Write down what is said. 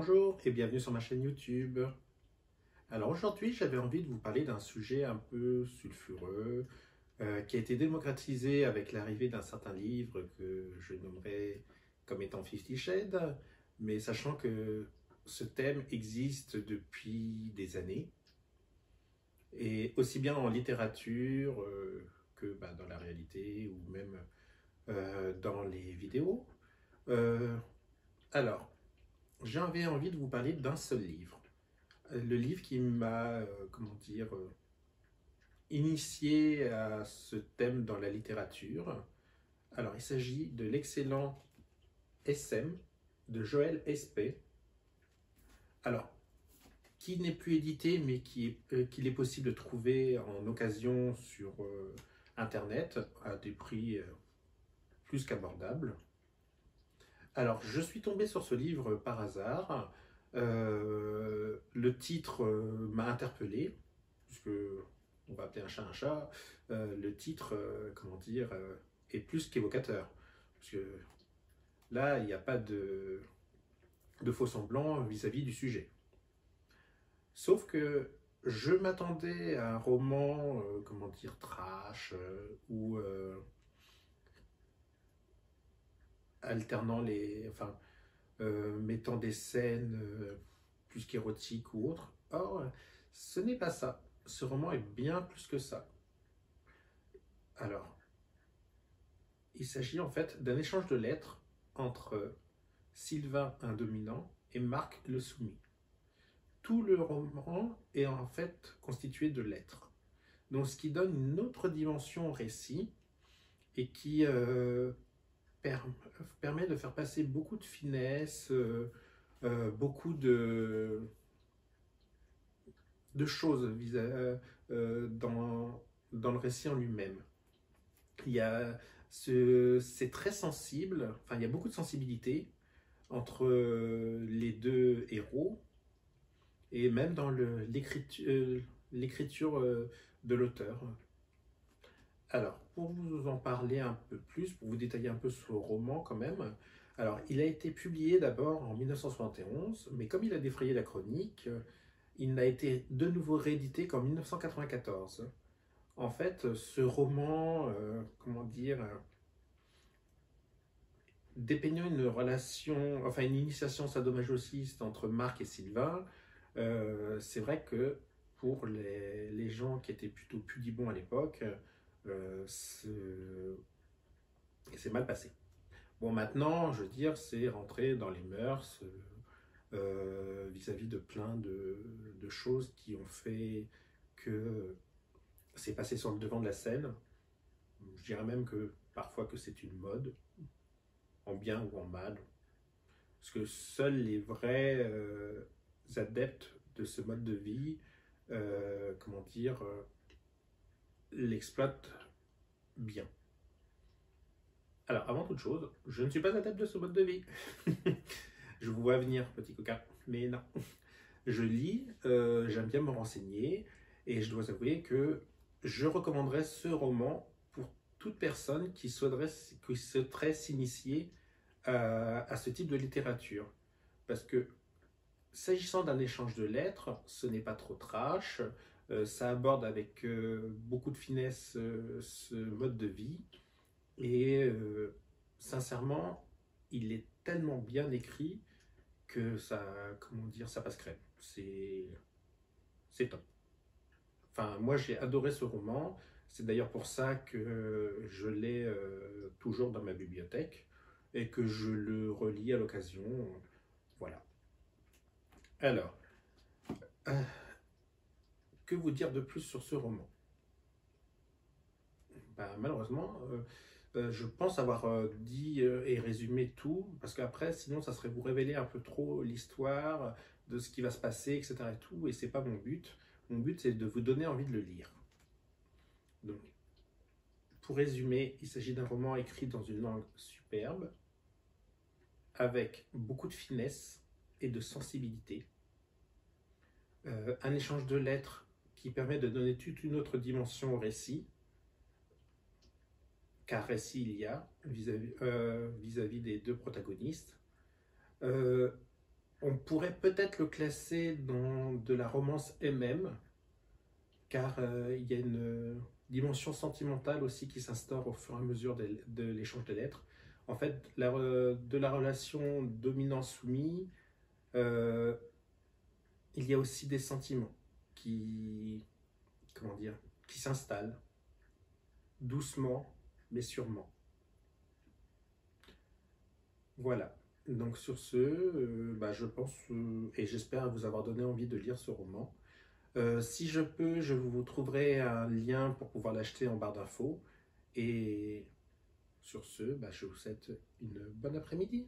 Bonjour et bienvenue sur ma chaîne YouTube. Alors aujourd'hui, j'avais envie de vous parler d'un sujet un peu sulfureux qui a été démocratisé avec l'arrivée d'un certain livre que je nommerai comme étant Fifty Shades, mais sachant que ce thème existe depuis des années, et aussi bien en littérature que dans la réalité ou même dans les vidéos. Euh, alors, j'avais envie de vous parler d'un seul livre. Le livre qui m'a, initié à ce thème dans la littérature. Alors, il s'agit de l'excellent SM de Joël Espé. Alors, qui n'est plus édité, mais qu'il est possible de trouver en occasion sur Internet à des prix plus qu'abordables. Alors, je suis tombé sur ce livre par hasard. Le titre m'a interpellé, puisque on va appeler un chat un chat. Le titre, est plus qu'évocateur. Parce que là, il n'y a pas de faux semblant vis-à-vis du sujet. Sauf que je m'attendais à un roman, trash, ou alternant mettant des scènes plus qu'érotiques ou autres. Or, ce n'est pas ça. Ce roman est bien plus que ça. Alors, il s'agit en fait d'un échange de lettres entre Sylvain, un dominant, et Marc, le soumis. Tout le roman est en fait constitué de lettres. Donc, ce qui donne une autre dimension au récit et qui permet de faire passer beaucoup de finesse, beaucoup de choses dans le récit en lui-même. C'est très sensible, enfin il y a beaucoup de sensibilité entre les deux héros et même dans l'écriture de l'auteur. Alors, pour vous en parler un peu plus, pour vous détailler un peu ce roman quand même, alors il a été publié d'abord en 1971, mais comme il a défrayé la chronique, il n'a été de nouveau réédité qu'en 1994. En fait, ce roman, dépeignant une relation, enfin une initiation sadomasochiste entre Marc et Sylvain, c'est vrai que pour les gens qui étaient plutôt pudibonds à l'époque, c'est mal passé. Bon, maintenant, je veux dire, c'est rentré dans les mœurs vis-à-vis de plein de choses qui ont fait que c'est passé sur le devant de la scène. Je dirais même que parfois que c'est une mode, en bien ou en mal. Parce que seuls les vrais adeptes de ce mode de vie, l'exploitent bien. Alors, avant toute chose, je ne suis pas adepte de ce mode de vie. Je vous vois venir, petit coquin, mais non. Je lis, j'aime bien me renseigner, et je dois avouer que je recommanderais ce roman pour toute personne qui souhaiterait s'initier à ce type de littérature. Parce que, s'agissant d'un échange de lettres, ce n'est pas trop trash, ça aborde avec beaucoup de finesse ce mode de vie, et sincèrement, il est tellement bien écrit que ça, ça passe crème. C'est top. Enfin, moi j'ai adoré ce roman. C'est d'ailleurs pour ça que je l'ai toujours dans ma bibliothèque et que je le relis à l'occasion. Voilà. Alors, euh, que vous dire de plus sur ce roman? Malheureusement, je pense avoir dit et résumé tout, parce qu'après, sinon, ça serait vous révéler un peu trop l'histoire de ce qui va se passer, etc. et tout, et c'est pas mon but. Mon but, c'est de vous donner envie de le lire. Donc, pour résumer, il s'agit d'un roman écrit dans une langue superbe, avec beaucoup de finesse et de sensibilité. Un échange de lettres qui permet de donner toute une autre dimension au récit, car récit il y a vis-à-vis des deux protagonistes. On pourrait peut-être le classer dans de la romance MM, car il y a une dimension sentimentale aussi qui s'instaure au fur et à mesure de l'échange de lettres. En fait, de la relation dominant-soumis, euh, il y a aussi des sentiments qui, comment dire, qui s'installent doucement mais sûrement. Voilà. Donc sur ce, je pense et j'espère vous avoir donné envie de lire ce roman. Si je peux, je vous trouverai un lien pour pouvoir l'acheter en barre d'infos. Et sur ce, je vous souhaite une bonne après-midi.